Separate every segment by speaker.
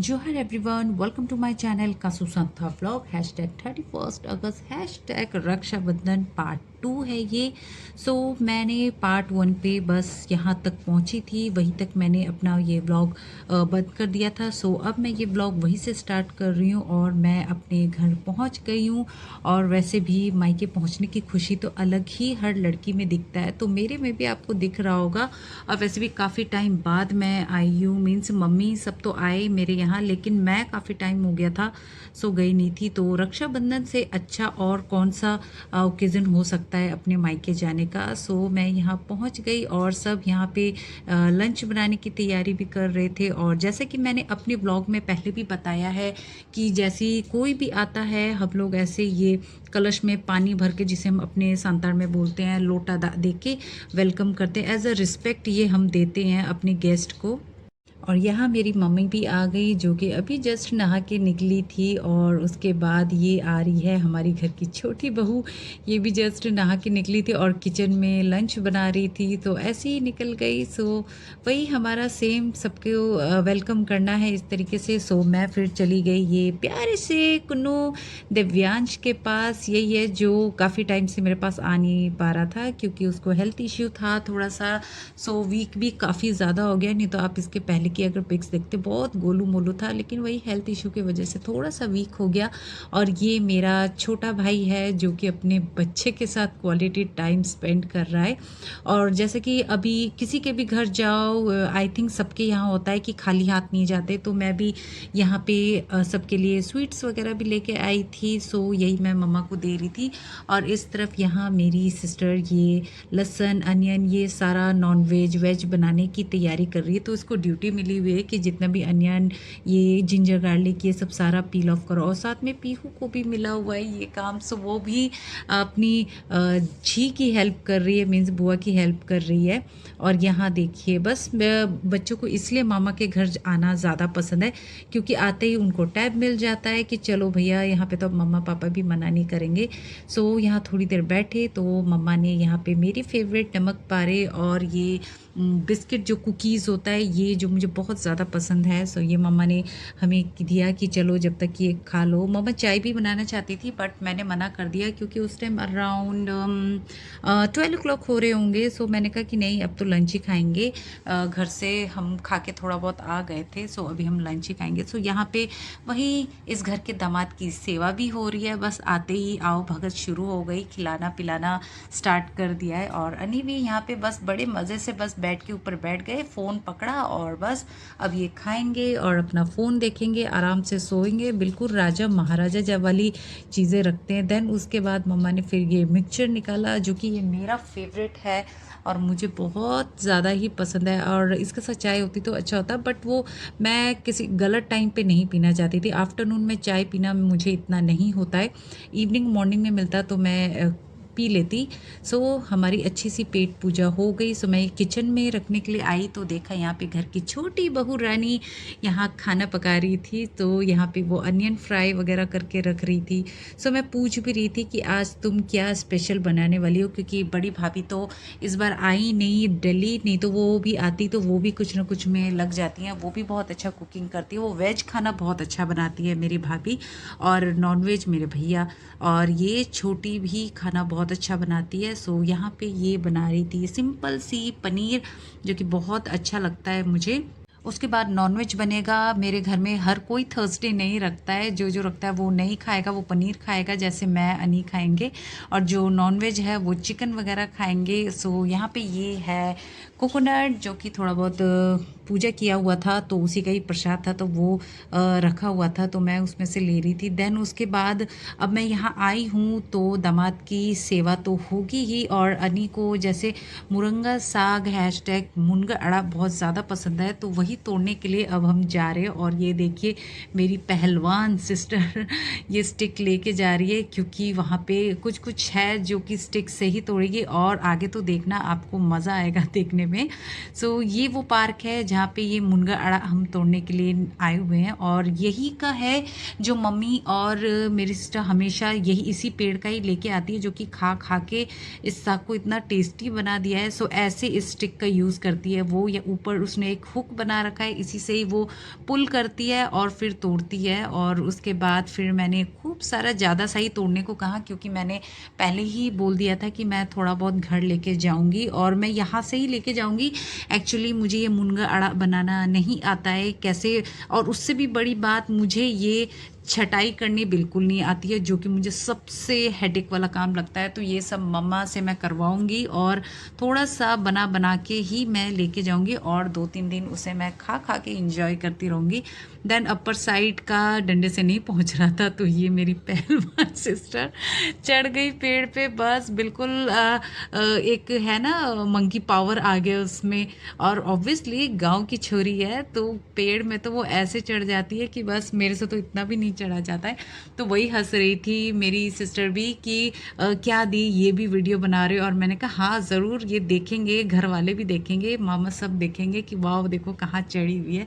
Speaker 1: जोहार everyone, welcome to my channel Kasu Santha vlog. Hashtag 31 अगस्त hashtag Rakshabandhan part 2 है ये। सो मैंने पार्ट 1 पे बस यहाँ तक पहुँची थी, वहीं तक मैंने अपना ये व्लॉग बंद कर दिया था। सो अब मैं ये व्लॉग वहीं से स्टार्ट कर रही हूँ और मैं अपने घर पहुँच गई हूँ। और वैसे भी मायके पहुँचने की खुशी तो अलग ही हर लड़की में दिखता है, तो मेरे में भी आपको दिख रहा होगा। और वैसे भी काफ़ी टाइम बाद मैं आई हूँ, मीन्स मम्मी सब तो आए मेरे यहाँ, लेकिन मैं काफ़ी टाइम हो गया था सो गई नहीं थी। तो रक्षाबंधन से अच्छा और कौन सा ओकेज़न हो सकता है अपने मायके जाने का। सो मैं यहाँ पहुँच गई और सब यहाँ पे लंच बनाने की तैयारी भी कर रहे थे। और जैसे कि मैंने अपने ब्लॉग में पहले भी बताया है कि जैसे कोई भी आता है, हम लोग ऐसे ये कलश में पानी भर के, जिसे हम अपने सांताड़ में बोलते हैं, लोटा दे के वेलकम करते हैं। एज अ रिस्पेक्ट ये हम देते हैं अपने गेस्ट को। और यहाँ मेरी मम्मी भी आ गई, जो कि अभी जस्ट नहा के निकली थी। और उसके बाद ये आ रही है हमारी घर की छोटी बहू, ये भी जस्ट नहा के निकली थी और किचन में लंच बना रही थी, तो ऐसे ही निकल गई। सो वही हमारा सेम सबको वेलकम करना है इस तरीके से। सो मैं फिर चली गई ये प्यारे से कुन्नू दिव्यांश के पास। यही है जो काफ़ी टाइम से मेरे पास आ नहीं पा रहा था क्योंकि उसको हेल्थ इश्यू था थोड़ा सा। सो वीक भी काफ़ी ज़्यादा हो गया, नहीं तो आप इसके पहले की अगर पिक्स देखते बहुत गोलू मोलू था, लेकिन वही हेल्थ इशू की वजह से थोड़ा सा वीक हो गया। और ये मेरा छोटा भाई है जो कि अपने बच्चे के साथ क्वालिटी टाइम स्पेंड कर रहा है। और जैसे कि अभी किसी के भी घर जाओ, आई थिंक सबके यहाँ होता है कि खाली हाथ नहीं जाते, तो मैं भी यहाँ पे सबके लिए स्वीट्स वगैरह भी लेके आई थी। सो यही मैं मम्मा को दे रही थी। और इस तरफ यहाँ मेरी सिस्टर ये लहसुन अनियन ये सारा नॉन वेज वेज बनाने की तैयारी कर रही है। तो इसको ड्यूटी मिली हुई है कि जितना भी अनियन, ये जिंजर गार्लिक, ये सब सारा पील ऑफ करो। और साथ में पीहू को भी मिला हुआ है ये काम। सो वो भी अपनी जी की हेल्प कर रही है, मीन्स बुआ की हेल्प कर रही है। और यहाँ देखिए, बस बच्चों को इसलिए मामा के घर आना ज़्यादा पसंद है क्योंकि आते ही उनको टैब मिल जाता है कि चलो भैया यहाँ पे तो अब मम्मा पापा भी मना नहीं करेंगे। सो यहाँ थोड़ी देर बैठे तो मम्मा ने यहाँ पे मेरी फेवरेट नमक पारे और ये बिस्किट जो कुकीज़ होता है, ये जो मुझे बहुत ज़्यादा पसंद है। सो ये मम्मा ने हमें दिया कि चलो जब तक ये खा लो। मम्मा चाय भी बनाना चाहती थी बट मैंने मना कर दिया क्योंकि उस टाइम अराउंड 12 o'clock हो रहे होंगे। सो मैंने कहा कि नहीं, अब तो लंच ही खाएंगे। घर से हम खा के थोड़ा बहुत आ गए थे, सो अभी हम लंच ही खाएंगे। सो यहाँ पे वही इस घर के दामाद की सेवा भी हो रही है। बस आते ही आओ भगत शुरू हो गई, खिलाना पिलाना स्टार्ट कर दिया है। और अनी भी यहाँ पे बस बड़े मज़े से बस बेड के ऊपर बैठ गए, फ़ोन पकड़ा और बस अब ये खाएंगे और अपना फ़ोन देखेंगे, आराम से सोएंगे। बिल्कुल राजा महाराजा जब वाली चीज़ें रखते हैं। देन उसके बाद मम्मा ने फिर ये मिक्सचर निकाला, जो कि ये मेरा फेवरेट है और मुझे बहुत ज़्यादा ही पसंद है। और इसके साथ चाय होती तो अच्छा होता, बट वो मैं किसी गलत टाइम पे नहीं पीना चाहती थी। आफ्टरनून में चाय पीना मुझे इतना नहीं होता है, इवनिंग मॉर्निंग में मिलता तो मैं पी लेती। सो हमारी अच्छी सी पेट पूजा हो गई। सो मैं किचन में रखने के लिए आई तो देखा यहाँ पे घर की छोटी बहू रानी यहाँ खाना पका रही थी। तो यहाँ पे वो अनियन फ्राई वगैरह करके रख रही थी। सो मैं पूछ भी रही थी कि आज तुम क्या स्पेशल बनाने वाली हो, क्योंकि बड़ी भाभी तो इस बार आई नहीं दिल्ली, नहीं तो वो भी आती तो वो भी कुछ ना कुछ में लग जाती हैं। वो भी बहुत अच्छा कुकिंग करती है, वो वेज खाना बहुत अच्छा बनाती है मेरी भाभी, और नॉन वेज मेरे भैया। और ये छोटी भी खाना बहुत अच्छा बनाती है। सो यहाँ पे ये बना रही थी सिंपल सी पनीर, जो कि बहुत अच्छा लगता है मुझे। उसके बाद नॉनवेज बनेगा मेरे घर में। हर कोई थर्सडे नहीं रखता है, जो जो रखता है वो नहीं खाएगा, वो पनीर खाएगा, जैसे मैं अनी खाएंगे। और जो नॉनवेज है वो चिकन वगैरह खाएंगे। सो यहाँ पे ये है कोकोनट, जो कि थोड़ा बहुत पूजा किया हुआ था तो उसी का ही प्रसाद था, तो वो रखा हुआ था तो मैं उसमें से ले रही थी। देन उसके बाद अब मैं यहाँ आई हूँ तो दामाद की सेवा तो होगी ही। और अनी को जैसे मुरंगा साग हैशटैग मुनगा अड़ा बहुत ज़्यादा पसंद है, तो वही तोड़ने के लिए अब हम जा रहे हैं। और ये देखिए मेरी पहलवान सिस्टर ये स्टिक लेके जा रही है, क्योंकि वहाँ पे कुछ कुछ है जो कि स्टिक से ही तोड़ेगी। और आगे तो देखना आपको मज़ा आएगा देखने में। सो ये वो पार्क है जहाँ पे ये मुनगा अड़ा हम तोड़ने के लिए आए हुए हैं, और यही का है जो मम्मी और मेरी सिस्टर हमेशा यही इसी पेड़ का ही लेके आती है, जो कि खा खा के इस साग को इतना टेस्टी बना दिया है। सो ऐसे इस स्टिक का यूज़ करती है वो, या ऊपर उसने एक हुक बना रखा है, इसी से ही वो पुल करती है और फिर तोड़ती है। और उसके बाद फिर मैंने खूब सारा ज़्यादा सही तोड़ने को कहा, क्योंकि मैंने पहले ही बोल दिया था कि मैं थोड़ा बहुत घर लेके जाऊंगी और मैं यहाँ से ही लेके जाऊंगी। एक्चुअली मुझे ये मुनगा अड़ा बनाना नहीं आता है कैसे, और उससे भी बड़ी बात, मुझे ये छटाई करनी बिल्कुल नहीं आती है, जो कि मुझे सबसे हेडेक वाला काम लगता है। तो ये सब मम्मा से मैं करवाऊंगी और थोड़ा सा बना बना के ही मैं लेके जाऊंगी, और 2-3 दिन उसे मैं खा खा के इंजॉय करती रहूँगी। देन अपर साइड का डंडे से नहीं पहुंच रहा था, तो ये मेरी पहलवान सिस्टर चढ़ गई पेड़ पे। बस बिल्कुल एक है ना मंकी पावर आ गया उसमें, और ऑब्वियसली गांव की छोरी है तो पेड़ में तो वो ऐसे चढ़ जाती है कि बस मेरे से तो इतना भी नहीं चढ़ा जाता है। तो वही हंस रही थी मेरी सिस्टर भी कि क्या दी ये भी वीडियो बना रहे हो, और मैंने कहा हाँ ज़रूर, ये देखेंगे, घर वाले भी देखेंगे, मामा सब देखेंगे कि वाह देखो कहाँ चढ़ी हुई है।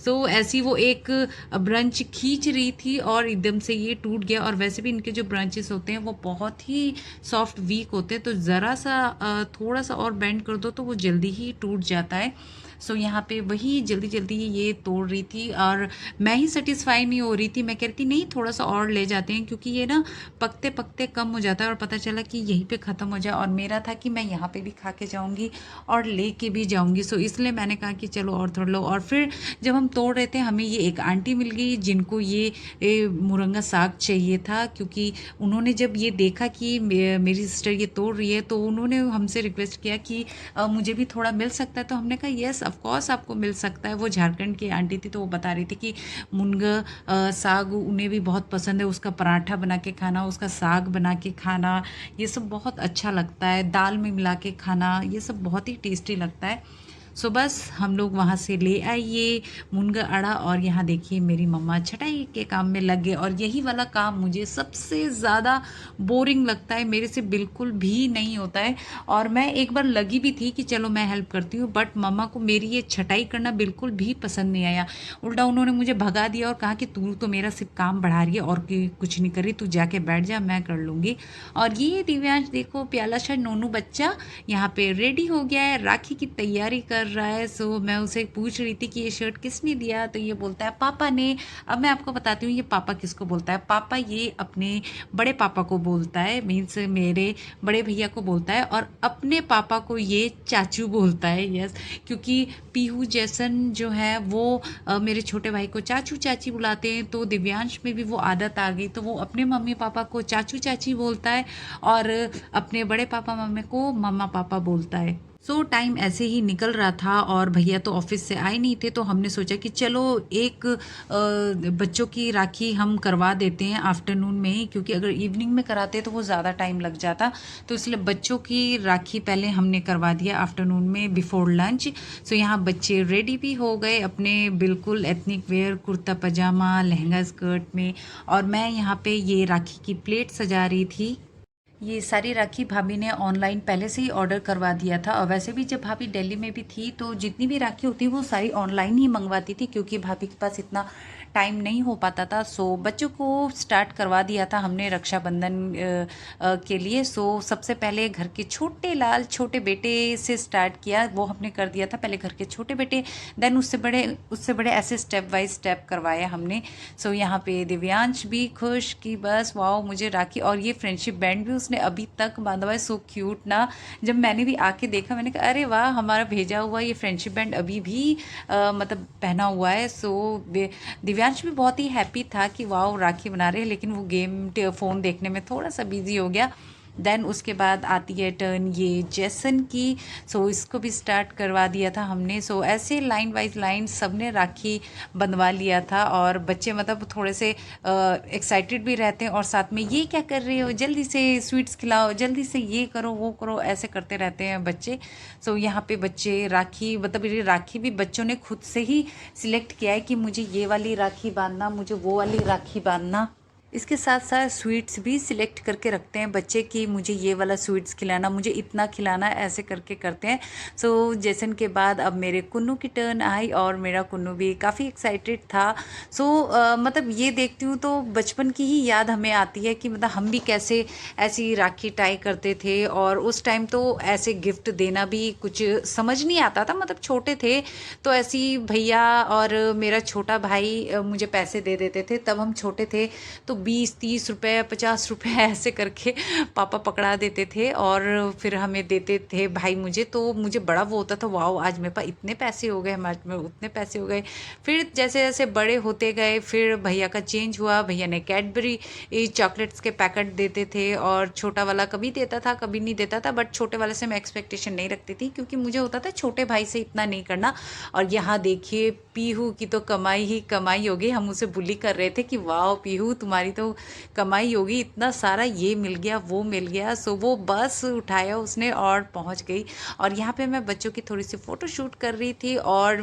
Speaker 1: सो ऐसी वो एक ब्रांच खींच रही थी और एकदम से ये टूट गया। और वैसे भी इनके जो ब्रांचेस होते हैं वो बहुत ही सॉफ्ट वीक होते हैं, तो ज़रा सा थोड़ा सा और बेंड कर दो तो वो जल्दी ही टूट जाता है। सो यहाँ पे वही जल्दी जल्दी ये तोड़ रही थी, और मैं ही सेटिस्फाई नहीं हो रही थी। मैं कह रही थी नहीं थोड़ा सा और ले जाते हैं, क्योंकि ये ना पकते पकते कम हो जाता है, और पता चला कि यहीं पे ख़त्म हो जाए। और मेरा था कि मैं यहाँ पे भी खा के जाऊँगी और ले के भी जाऊँगी। सो इसलिए मैंने कहा कि चलो और थोड़ा लो। और फिर जब हम तोड़ रहे थे, हमें ये एक आंटी मिल गई जिनको ये मुरंगा साग चाहिए था, क्योंकि उन्होंने जब ये देखा कि मेरी सिस्टर ये तोड़ रही है, तो उन्होंने हमसे रिक्वेस्ट किया कि मुझे भी थोड़ा मिल सकता है। तो हमने कहा येस ऑफ कोर्स आपको मिल सकता है। वो झारखंड की आंटी थी, तो वो बता रही थी कि मुनगा साग उन्हें भी बहुत पसंद है, उसका पराठा बना के खाना, उसका साग बना के खाना, ये सब बहुत अच्छा लगता है, दाल में मिला के खाना, ये सब बहुत ही टेस्टी लगता है। सो बस हम लोग वहाँ से ले आइए मुनगा अड़ा, और यहाँ देखिए मेरी मम्मा छटाई के काम में लग गए। और यही वाला काम मुझे सबसे ज़्यादा बोरिंग लगता है, मेरे से बिल्कुल भी नहीं होता है। और मैं एक बार लगी भी थी कि चलो मैं हेल्प करती हूँ, बट मम्मा को मेरी ये छटाई करना बिल्कुल भी पसंद नहीं आया। उल्टा उन्होंने मुझे भगा दिया और कहा कि तू तो मेरा सिर्फ काम बढ़ा रही है और कुछ नहीं कर रही, तू जाके बैठ जा, मैं कर लूँगी। और ये दिव्यांश देखो प्याला सा नोनू बच्चा यहाँ पे रेडी हो गया है, राखी की तैयारी कर रहा है। सो मैं उसे पूछ रही थी कि ये शर्ट किसने दिया, तो ये बोलता है पापा ने। अब मैं आपको बताती हूँ ये पापा किसको बोलता है। पापा ये अपने बड़े पापा को बोलता है, मीन्स मेरे बड़े भैया को बोलता है, और अपने पापा को ये चाचू बोलता है। यस, क्योंकि पीहू जैसन जो है वो मेरे छोटे भाई को चाचू चाची बुलाते हैं, तो दिव्यांश में भी वो आदत आ गई, तो वो अपने मम्मी पापा को चाचू चाची बोलता है और अपने बड़े पापा मम्मी को मम्मा पापा बोलता है। सो टाइम ऐसे ही निकल रहा था और भैया तो ऑफिस से आए नहीं थे, तो हमने सोचा कि चलो एक बच्चों की राखी हम करवा देते हैं आफ्टरनून में ही, क्योंकि अगर इवनिंग में कराते तो वो ज़्यादा टाइम लग जाता। तो इसलिए बच्चों की राखी पहले हमने करवा दिया आफ्टरनून में बिफोर लंच। सो यहाँ बच्चे रेडी भी हो गए अपने बिल्कुल एथनिक वेयर कुर्ता पजामा लहंगा स्कर्ट में, और मैं यहाँ पे ये राखी की प्लेट सजा रही थी। ये सारी राखी भाभी ने ऑनलाइन पहले से ही ऑर्डर करवा दिया था, और वैसे भी जब भाभी दिल्ली में भी थी तो जितनी भी राखी होती वो सारी ऑनलाइन ही मंगवाती थी, क्योंकि भाभी के पास इतना टाइम नहीं हो पाता था। सो बच्चों को स्टार्ट करवा दिया था हमने रक्षाबंधन के लिए। सो सबसे पहले घर के छोटे लाल छोटे बेटे से स्टार्ट किया, वो हमने कर दिया था पहले घर के छोटे बेटे, देन उससे बड़े ऐसे स्टेप बाय स्टेप करवाया हमने। सो यहाँ पे दिव्यांश भी खुश कि बस वाओ मुझे राखी, और ये फ्रेंडशिप बैंड भी उसने अभी तक बांधा हुआ है। सो क्यूट ना, जब मैंने भी आके देखा मैंने कहा अरे वाह हमारा भेजा हुआ ये फ्रेंडशिप बैंड अभी भी मतलब पहना हुआ है। सो दिव्यांश भी बहुत ही हैप्पी था कि वाह राखी बना रहे हैं, लेकिन वो गेम फ़ोन देखने में थोड़ा सा बिजी हो गया। देन उसके बाद आती है टर्न ये जैसन की। सो इसको भी स्टार्ट करवा दिया था हमने। सो ऐसे लाइन वाइज लाइन सबने राखी बंधवा लिया था, और बच्चे मतलब थोड़े से एक्साइटेड भी रहते हैं, और साथ में ये क्या कर रहे हो, जल्दी से स्वीट्स खिलाओ, जल्दी से ये करो वो करो, ऐसे करते रहते हैं बच्चे। सो यहाँ पे बच्चे राखी मतलब ये राखी भी बच्चों ने खुद से ही सिलेक्ट किया है कि मुझे ये वाली राखी बांधना, मुझे वो वाली राखी बांधना। इसके साथ साथ स्वीट्स भी सिलेक्ट करके रखते हैं बच्चे कि मुझे ये वाला स्वीट्स खिलाना, मुझे इतना खिलाना, ऐसे करके करते हैं। सो जैसन के बाद अब मेरे कुन्नू की टर्न आई और मेरा कुन्नू भी काफ़ी एक्साइटेड था। सो मतलब ये देखती हूँ तो बचपन की ही याद हमें आती है कि मतलब हम भी कैसे ऐसी राखी टाई करते थे। और उस टाइम तो ऐसे गिफ्ट देना भी कुछ समझ नहीं आता था, मतलब छोटे थे तो ऐसी भैया और मेरा छोटा भाई मुझे पैसे दे देते थे। तब हम छोटे थे तो 20-30 रुपए 50 रुपए ऐसे करके पापा पकड़ा देते थे और फिर हमें देते थे भाई मुझे। तो मुझे बड़ा वो होता था, वाओ आज मेरे पास इतने पैसे हो गए, हमारे में उतने पैसे हो गए। फिर जैसे जैसे बड़े होते गए फिर भैया का चेंज हुआ, भैया ने कैडबरी चॉकलेट्स के पैकेट देते थे और छोटा वाला कभी देता था कभी नहीं देता था। बट छोटे वाले से मैं एक्सपेक्टेशन नहीं रखती थी क्योंकि मुझे होता था छोटे भाई से इतना नहीं करना। और यहाँ देखिए पीहू की तो कमाई ही कमाई होगी। हम उसे बुली कर रहे थे कि वाह पीहू तुम्हारी तो कमाई होगी, इतना सारा ये मिल गया वो मिल गया। सो वो बस उठाया उसने और पहुंच गई। और यहाँ पे मैं बच्चों की थोड़ी सी फ़ोटो शूट कर रही थी और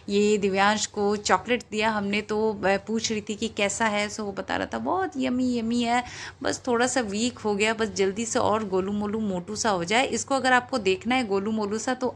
Speaker 1: ये दिव्यांश को चॉकलेट दिया हमने। तो मैं पूछ रही थी कि कैसा है। सो वो बता रहा था बहुत यमी यमी है, बस थोड़ा सा वीक हो गया, बस जल्दी से और गोलू मोलू मोटू सा हो जाए। इसको अगर आपको देखना है गोलू मोलू सा तो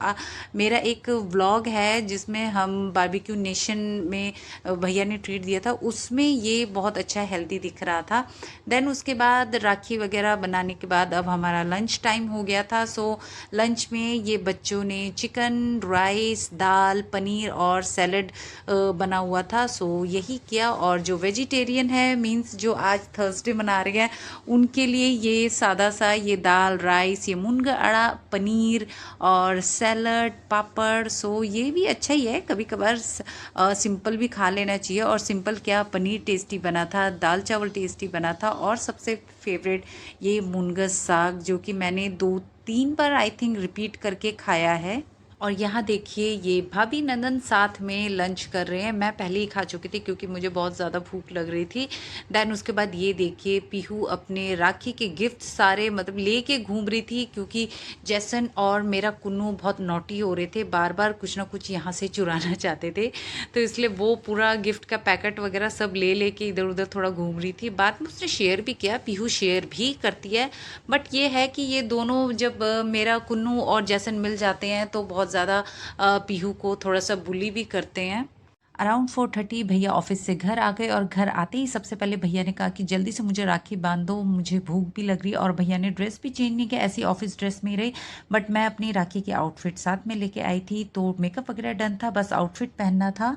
Speaker 1: मेरा एक व्लॉग है जिसमें हम बारबेक्यू नेशन में भैया ने ट्रीट दिया था, उसमें ये बहुत अच्छा हेल्दी दिख रहा था। देन उसके बाद राखी वगैरह बनाने के बाद अब हमारा लंच टाइम हो गया था। सो लंच में ये बच्चों ने चिकन राइस दाल पनीर और सैलड बना हुआ था। सो यही किया। और जो वेजिटेरियन है मीन्स जो आज थर्सडे मना रहे हैं उनके लिए ये सादा सा ये दाल राइस ये मुनगा अड़ा पनीर और सैलड पापड़। सो ये भी अच्छा ही है, कभी कभार सिंपल भी खा लेना चाहिए। और सिंपल क्या पनीर टेस्टी बना था, दाल चावल टेस्टी बना था और सबसे फेवरेट ये मुनगस साग जो कि मैंने 2-3 बार आई थिंक रिपीट करके खाया है। और यहाँ देखिए ये भाभी नंदन साथ में लंच कर रहे हैं। मैं पहले ही खा चुकी थी क्योंकि मुझे बहुत ज़्यादा भूख लग रही थी। देन उसके बाद ये देखिए पीहू अपने राखी के गिफ्ट सारे मतलब लेके घूम रही थी क्योंकि जैसन और मेरा कुन्नू बहुत नॉटी हो रहे थे, बार बार कुछ ना कुछ यहाँ से चुराना चाहते थे। तो इसलिए वो पूरा गिफ्ट का पैकेट वगैरह सब ले लेके इधर उधर थोड़ा घूम रही थी। बाद में उसने शेयर भी किया, पीहू शेयर भी करती है। बट ये है कि ये दोनों जब मेरा कुन्नू और जैसन मिल जाते हैं तो बहुत ज़्यादा पीहू को थोड़ा सा बुली भी करते हैं। अराउंड 4:30 भैया ऑफिस से घर आ गए और घर आते ही सबसे पहले भैया ने कहा कि जल्दी से मुझे राखी बांध दो, मुझे भूख भी लग रही। और भैया ने ड्रेस भी चेंज नहीं किया, ऐसी ऑफिस ड्रेस में ही रही। बट मैं अपनी राखी की आउटफिट साथ में लेके आई थी तो मेकअप वगैरह डन था, बस आउटफिट पहनना था।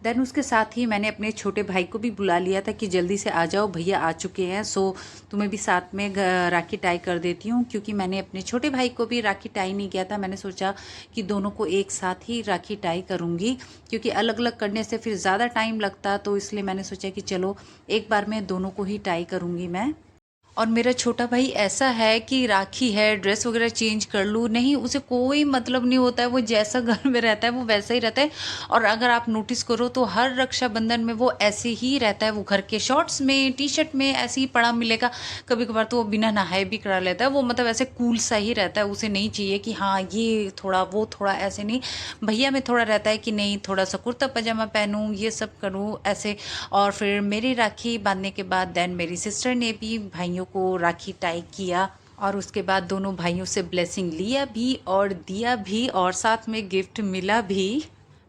Speaker 1: देन उसके साथ ही मैंने अपने छोटे भाई को भी बुला लिया था कि जल्दी से आ जाओ भैया आ चुके हैं। सो तुम्हें भी साथ में राखी टाई कर देती हूँ क्योंकि मैंने अपने छोटे भाई को भी राखी टाई नहीं किया था। मैंने सोचा कि दोनों को एक साथ ही राखी टाई करूँगी क्योंकि अलग अलग करने से फिर ज़्यादा टाइम लगता, तो इसलिए मैंने सोचा कि चलो एक बार में दोनों को ही टाई करूँगी मैं। और मेरा छोटा भाई ऐसा है कि राखी है ड्रेस वगैरह चेंज कर लूँ नहीं, उसे कोई मतलब नहीं होता है। वो जैसा घर में रहता है वो वैसा ही रहता है। और अगर आप नोटिस करो तो हर रक्षाबंधन में वो ऐसे ही रहता है, वो घर के शॉर्ट्स में टी शर्ट में ऐसे ही पड़ा मिलेगा। कभी कभार तो वो बिना नहाए भी करा लेता है, वो मतलब ऐसे कूल सा ही रहता है। उसे नहीं चाहिए कि हाँ ये थोड़ा वो थोड़ा, ऐसे नहीं। भैया में थोड़ा रहता है कि नहीं थोड़ा सा कुर्ता पजामा पहनूँ ये सब करूँ ऐसे। और फिर मेरी राखी बांधने के बाद देन मेरी सिस्टर ने भी भाइयों को राखी टाई किया और उसके बाद दोनों भाइयों से ब्लेसिंग लिया भी और दिया भी और साथ में गिफ्ट मिला भी।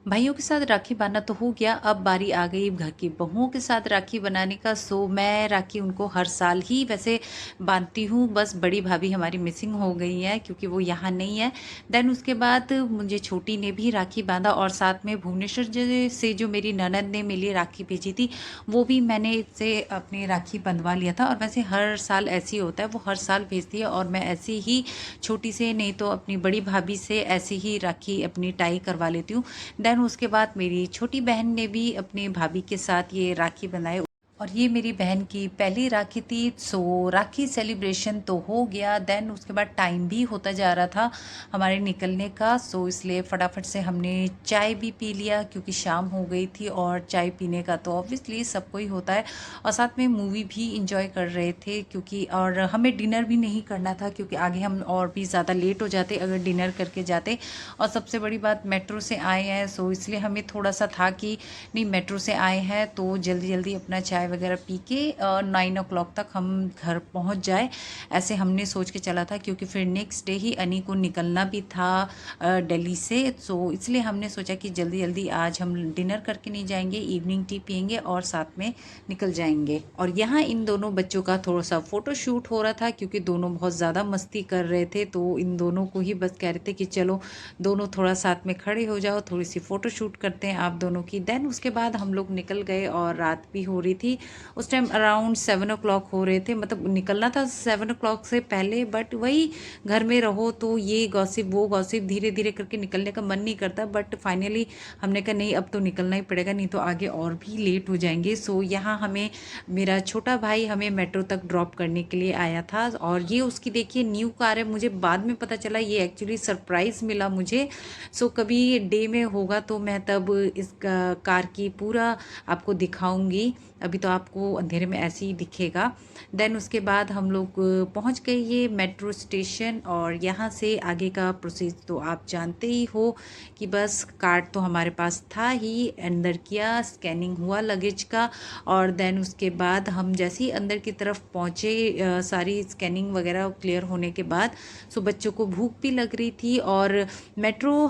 Speaker 1: भाइयों के साथ राखी बांधना तो हो गया, अब बारी आ गई घर की बहुओं के साथ राखी बनाने का। सो मैं राखी उनको हर साल ही वैसे बांधती हूँ, बस बड़ी भाभी हमारी मिसिंग हो गई है क्योंकि वो यहाँ नहीं है। देन उसके बाद मुझे छोटी ने भी राखी बांधा और साथ में भुवनेश्वर से जो मेरी ननद ने मेरे लिए राखी भेजी थी वो भी मैंने इससे अपनी राखी बंधवा लिया था। और वैसे हर साल ऐसे ही होता है, वो हर साल भेजती है और मैं ऐसे ही छोटी से नहीं तो अपनी बड़ी भाभी से ऐसे ही राखी अपनी टाई करवा लेती हूँ। देन उसके बाद मेरी छोटी बहन ने भी अपने भाभी के साथ ये राखी बनाए और ये मेरी बहन की पहली राखी थी। सो राखी सेलिब्रेशन तो हो गया। देन उसके बाद टाइम भी होता जा रहा था हमारे निकलने का। सो इसलिए फटाफट से हमने चाय भी पी लिया क्योंकि शाम हो गई थी और चाय पीने का तो ऑब्वियसली सबको ही होता है। और साथ में मूवी भी इंजॉय कर रहे थे क्योंकि और हमें डिनर भी नहीं करना था क्योंकि आगे हम और भी ज़्यादा लेट हो जाते अगर डिनर करके जाते। और सबसे बड़ी बात मेट्रो से आए हैं सो इसलिए हमें थोड़ा सा था कि नहीं मेट्रो से आए हैं तो जल्दी जल्दी अपना चाय वगैरह पी के 9 o'clock तक हम घर पहुंच जाए, ऐसे हमने सोच के चला था, क्योंकि फिर नेक्स्ट डे ही अनी को निकलना भी था दिल्ली से। सो इसलिए हमने सोचा कि जल्दी जल्दी आज हम डिनर करके नहीं जाएंगे, इवनिंग टी पियेंगे और साथ में निकल जाएंगे। और यहाँ इन दोनों बच्चों का थोड़ा सा फ़ोटो शूट हो रहा था, क्योंकि दोनों बहुत ज़्यादा मस्ती कर रहे थे, तो इन दोनों को ही बस कह रहे थे कि चलो दोनों थोड़ा साथ में खड़े हो जाओ, थोड़ी सी फ़ोटो शूट करते हैं आप दोनों की। देन उसके बाद हम लोग निकल गए और रात भी हो रही थी। उस टाइम अराउंड 7 o'clock हो रहे थे, मतलब निकलना था 7 o'clock से पहले, बट वही घर में रहो तो ये गॉसिप वो गॉसिप, धीरे धीरे करके निकलने का मन नहीं करता। बट फाइनली हमने कहा नहीं, अब तो निकलना ही पड़ेगा, नहीं तो आगे और भी लेट हो जाएंगे। सो यहाँ हमें मेरा छोटा भाई हमें मेट्रो तक ड्रॉप करने के लिए आया था, और ये उसकी देखिए न्यू कार है। मुझे बाद में पता चला ये एक्चुअली सरप्राइज़ मिला मुझे। सो कभी डे में होगा तो मैं तब इस कार की पूरा आपको दिखाऊंगी, अभी तो आपको अंधेरे में ऐसे ही दिखेगा। देन उसके बाद हम लोग पहुंच गए ये मेट्रो स्टेशन, और यहाँ से आगे का प्रोसेस तो आप जानते ही हो कि बस कार्ड तो हमारे पास था ही, अंदर किया, स्कैनिंग हुआ लगेज का, और देन उसके बाद हम जैसे ही अंदर की तरफ पहुँचे, सारी स्कैनिंग वगैरह क्लियर होने के बाद, सो बच्चों को भूख भी लग रही थी। और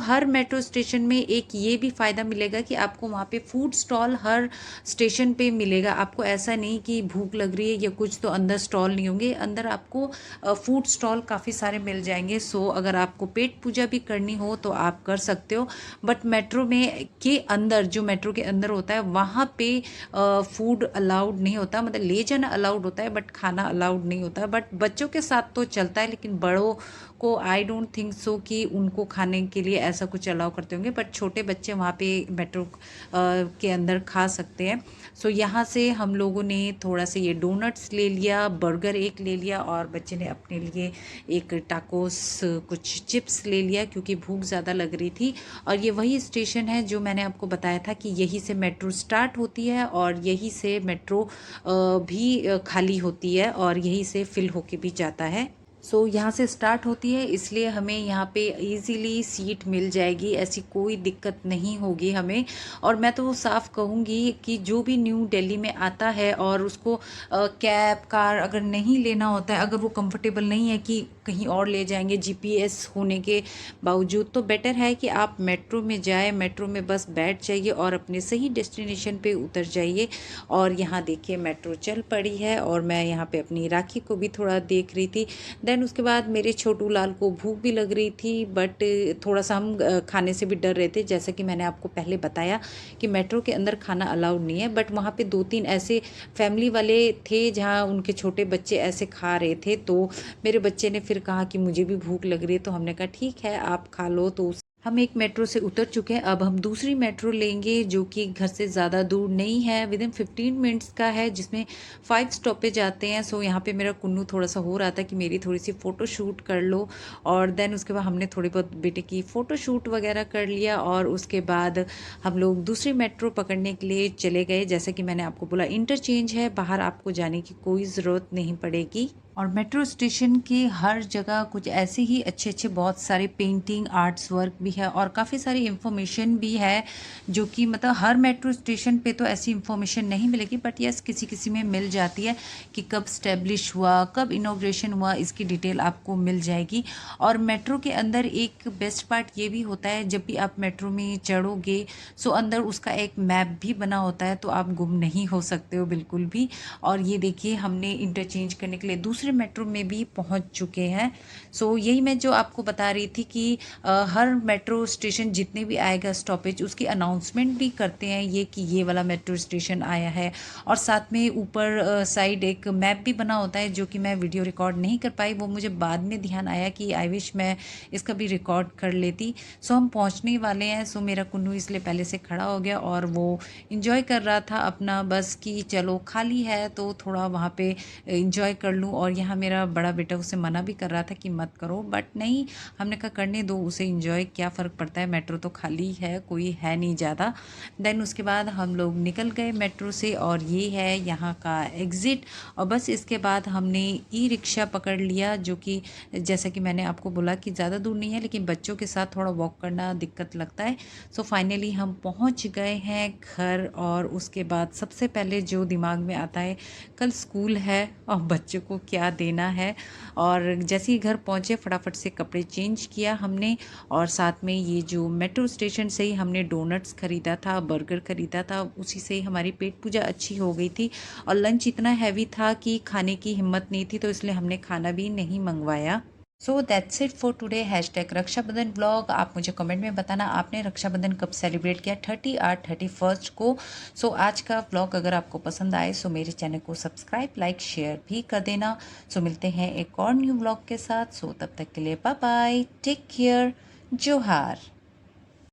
Speaker 1: हर मेट्रो स्टेशन में एक ये भी फ़ायदा मिलेगा कि आपको वहाँ पे फूड स्टॉल हर स्टेशन पे मिलेगा। आपको ऐसा नहीं कि भूख लग रही है या कुछ तो अंदर स्टॉल नहीं होंगे, अंदर आपको फूड स्टॉल काफ़ी सारे मिल जाएंगे। सो अगर आपको पेट पूजा भी करनी हो तो आप कर सकते हो। बट मेट्रो में के अंदर, जो मेट्रो के अंदर होता है, वहाँ पे फूड अलाउड नहीं होता, मतलब ले जाना अलाउड होता है बट खाना अलाउड नहीं होता। बट बच्चों के साथ तो चलता है, लेकिन बड़ों को आई डोंट थिंक सो कि उनको खाने के लिए ऐसा कुछ अलाउ करते होंगे। बट छोटे बच्चे वहाँ पे मेट्रो के अंदर खा सकते हैं। सो यहाँ से हम लोगों ने थोड़ा सा ये डोनट्स ले लिया, बर्गर एक ले लिया, और बच्चे ने अपने लिए एक टाकोस कुछ चिप्स ले लिया, क्योंकि भूख ज़्यादा लग रही थी। और ये वही स्टेशन है जो मैंने आपको बताया था कि यहीं से मेट्रो स्टार्ट होती है, और यहीं से मेट्रो भी खाली होती है, और यहीं से फिल होके भी जाता है। सो यहाँ से स्टार्ट होती है, इसलिए हमें यहाँ पे इजीली सीट मिल जाएगी, ऐसी कोई दिक्कत नहीं होगी हमें। और मैं तो साफ कहूँगी कि जो भी न्यू दिल्ली में आता है और उसको कैब कार अगर नहीं लेना होता है, अगर वो कंफर्टेबल नहीं है कि कहीं और ले जाएंगे जीपीएस होने के बावजूद, तो बेटर है कि आप मेट्रो में जाए, मेट्रो में बस बैठ जाइए और अपने सही डेस्टिनेशन पे उतर जाइए। और यहाँ देखिए मेट्रो चल पड़ी है, और मैं यहाँ पे अपनी राखी को भी थोड़ा देख रही थी। देन उसके बाद मेरे छोटू लाल को भूख भी लग रही थी, बट थोड़ा सा हम खाने से भी डर रहे थे, जैसा कि मैंने आपको पहले बताया कि मेट्रो के अंदर खाना अलाउड नहीं है। बट वहाँ पे 2-3 ऐसे फैमिली वाले थे जहाँ उनके छोटे बच्चे ऐसे खा रहे थे, तो मेरे बच्चे ने फिर कहा कि मुझे भी भूख लग रही है, तो हमने कहा ठीक है आप खा लो। तो हम एक मेट्रो से उतर चुके हैं, अब हम दूसरी मेट्रो लेंगे जो कि घर से ज़्यादा दूर नहीं है, विदिन 15 मिनट्स का है, जिसमें 5 स्टॉपेज आते हैं। सो यहाँ पे मेरा कुन्नू थोड़ा सा हो रहा था कि मेरी थोड़ी सी फ़ोटो शूट कर लो, और देन उसके बाद हमने थोड़ी बहुत बेटे की फ़ोटो शूट वगैरह कर लिया, और उसके बाद हम लोग दूसरी मेट्रो पकड़ने के लिए चले गए। जैसा कि मैंने आपको बोला, इंटरचेंज है, बाहर आपको जाने की कोई ज़रूरत नहीं पड़ेगी। और मेट्रो स्टेशन के हर जगह कुछ ऐसे ही अच्छे अच्छे बहुत सारे पेंटिंग आर्ट्स वर्क भी है, और काफ़ी सारी इन्फॉर्मेशन भी है, जो कि मतलब हर मेट्रो स्टेशन पे तो ऐसी इन्फॉर्मेशन नहीं मिलेगी, बट यस किसी किसी में मिल जाती है कि कब स्टैब्लिश हुआ, कब इनॉग्रेशन हुआ, इसकी डिटेल आपको मिल जाएगी। और मेट्रो के अंदर एक बेस्ट पार्ट ये भी होता है, जब भी आप मेट्रो में चढ़ोगे सो अंदर उसका एक मैप भी बना होता है, तो आप गुम नहीं हो सकते हो बिल्कुल भी। और ये देखिए हमने इंटरचेंज करने के लिए दूसरे मेट्रो में भी पहुंच चुके हैं। सो यही मैं जो आपको बता रही थी कि हर मेट्रो स्टेशन जितने भी आएगा स्टॉपेज, उसकी अनाउंसमेंट भी करते हैं ये कि ये वाला मेट्रो स्टेशन आया है, और साथ में ऊपर साइड एक मैप भी बना होता है, जो कि मैं वीडियो रिकॉर्ड नहीं कर पाई, वो मुझे बाद में ध्यान आया कि आई विश मैं इसका भी रिकॉर्ड कर लेती। सो हम पहुंचने वाले हैं। सो मेरा कुन्नू इसलिए पहले से खड़ा हो गया, और वो इंजॉय कर रहा था अपना, बस कि चलो खाली है तो थोड़ा वहाँ पे इंजॉय कर लूँ। और यहाँ मेरा बड़ा बेटा उसे मना भी कर रहा था कि मत करो, बट नहीं, हमने कहा करने दो उसे एंजॉय, क्या फ़र्क पड़ता है, मेट्रो तो खाली है, कोई है नहीं ज़्यादा। देन उसके बाद हम लोग निकल गए मेट्रो से और ये है यहाँ का एग्ज़िट। और बस इसके बाद हमने ई रिक्शा पकड़ लिया, जो कि जैसा कि मैंने आपको बोला कि ज़्यादा दूर नहीं है, लेकिन बच्चों के साथ थोड़ा वॉक करना दिक्कत लगता है। सो फाइनली हम पहुंच गए हैं घर। और उसके बाद सबसे पहले जो दिमाग में आता है, कल स्कूल है और बच्चों को क्या देना है। और जैसे ही घर पहुंचे फटाफट से कपड़े चेंज किया हमने, और साथ में ये जो मेट्रो स्टेशन से ही हमने डोनट्स ख़रीदा था, बर्गर ख़रीदा था, उसी से ही हमारी पेट पूजा अच्छी हो गई थी। और लंच इतना हैवी था कि खाने की हिम्मत नहीं थी, तो इसलिए हमने खाना भी नहीं मंगवाया। So that's it for today. Hashtag Rakshabandhan blog. आप मुझे कमेंट में बताना आपने रक्षाबंधन कब सेलिब्रेट किया, 30 और 31 को। सो आज का ब्लॉग अगर आपको पसंद आए सो मेरे चैनल को सब्सक्राइब, लाइक, शेयर भी कर देना। सो मिलते हैं एक और न्यू ब्लॉग के साथ। सो तब तक के लिए बाय बाय, टेक केयर, जोहार।